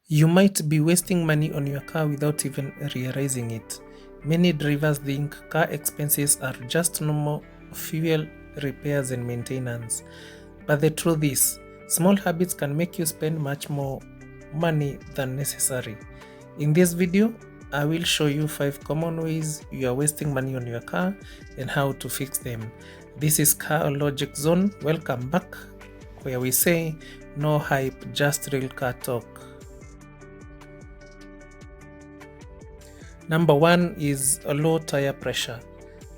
You might be wasting money on your car without even realizing it. Many drivers think car expenses are just normal fuel, repairs, and maintenance. But the truth is, small habits can make you spend much more money than necessary. In this video, I will show you 5 common ways you are wasting money on your car and how to fix them. This is Car Logic Zone. Welcome back, where we say no hype, just real car talk. Number 1 is a low tire pressure.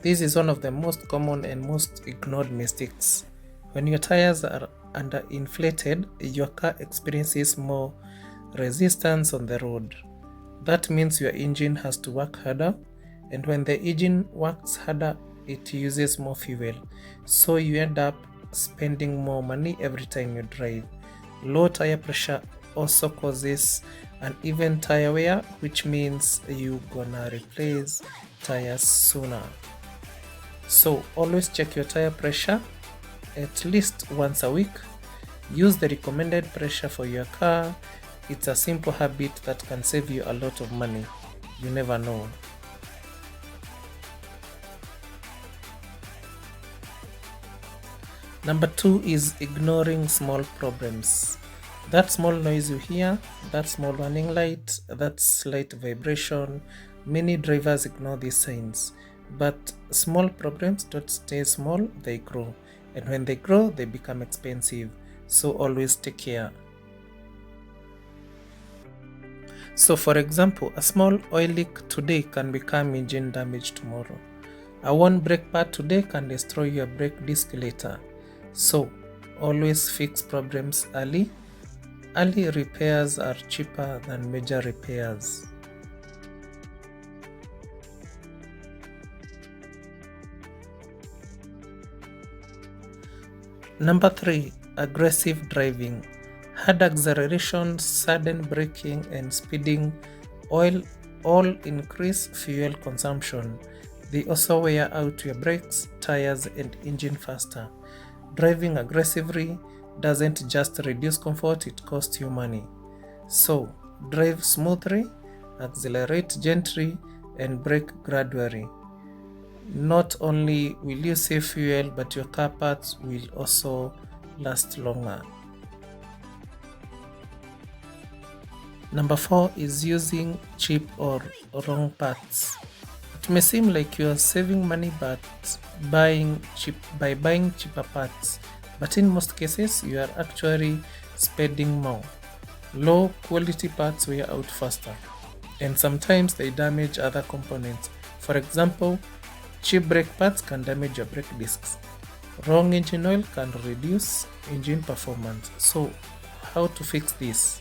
This is one of the most common and most ignored mistakes. When your tires are underinflated, your car experiences more resistance on the road. That means your engine has to work harder, and when the engine works harder, it uses more fuel. So you end up spending more money every time you drive. Low tire pressure also causes uneven tire wear, which means you gonna replace tires sooner. So always check your tire pressure at least once a week. Use the recommended pressure for your car. It's a simple habit that can save you a lot of money. You never know. Number 2 is ignoring small problems. That small noise you hear, that small warning light, that slight vibration, many drivers ignore these signs. But small problems don't stay small, they grow. And when they grow, they become expensive. So always take care. So for example, a small oil leak today can become engine damage tomorrow. A worn brake pad today can destroy your brake disc later. So always fix problems early. Early repairs are cheaper than major repairs. Number 3, aggressive driving. Hard acceleration, sudden braking, and speeding all increase fuel consumption. They also wear out your brakes, tires, and engine faster. Driving aggressively doesn't just reduce comfort, it costs you money. So, drive smoothly, accelerate gently, and brake gradually. Not only will you save fuel, but your car parts will also last longer. Number 4 is using cheap or wrong parts. It may seem like you are saving money by buying cheaper parts, but in most cases you are actually spending more. Low quality parts wear out faster, and sometimes they damage other components. For example, cheap brake pads can damage your brake discs. Wrong engine oil can reduce engine performance. So, how to fix this?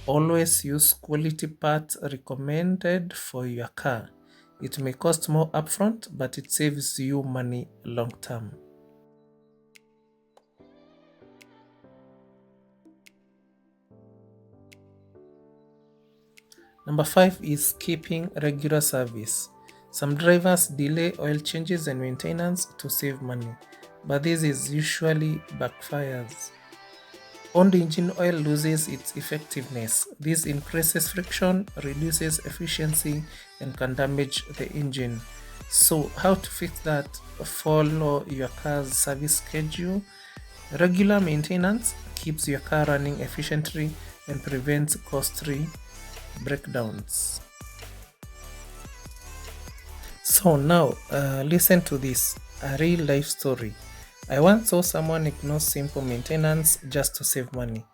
Always use quality parts recommended for your car. It may cost more upfront, but it saves you money long term. Number 5 is keeping regular service. Some drivers delay oil changes and maintenance to save money, but this is usually backfires. Old engine oil loses its effectiveness. This increases friction, reduces efficiency, and can damage the engine. So, how to fix that? Follow your car's service schedule. Regular maintenance keeps your car running efficiently and prevents costly breakdowns. So now, listen to this, a real life story. I once saw someone ignore simple maintenance just to save money.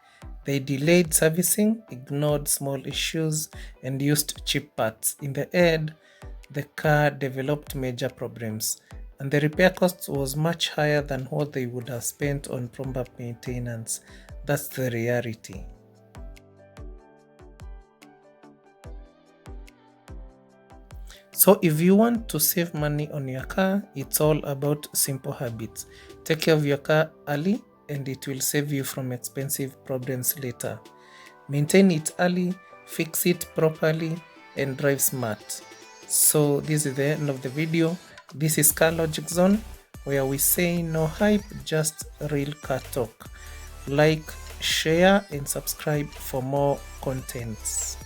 They delayed servicing, ignored small issues, and used cheap parts. In the end, the car developed major problems, and the repair cost was much higher than what they would have spent on proper maintenance. That's the reality. So if you want to save money on your car, it's all about simple habits. Take care of your car early and it will save you from expensive problems later. Maintain it early, fix it properly, and drive smart. So this is the end of the video. This is Car Logic Zone, where we say no hype, just real car talk. Like, share, and subscribe for more contents.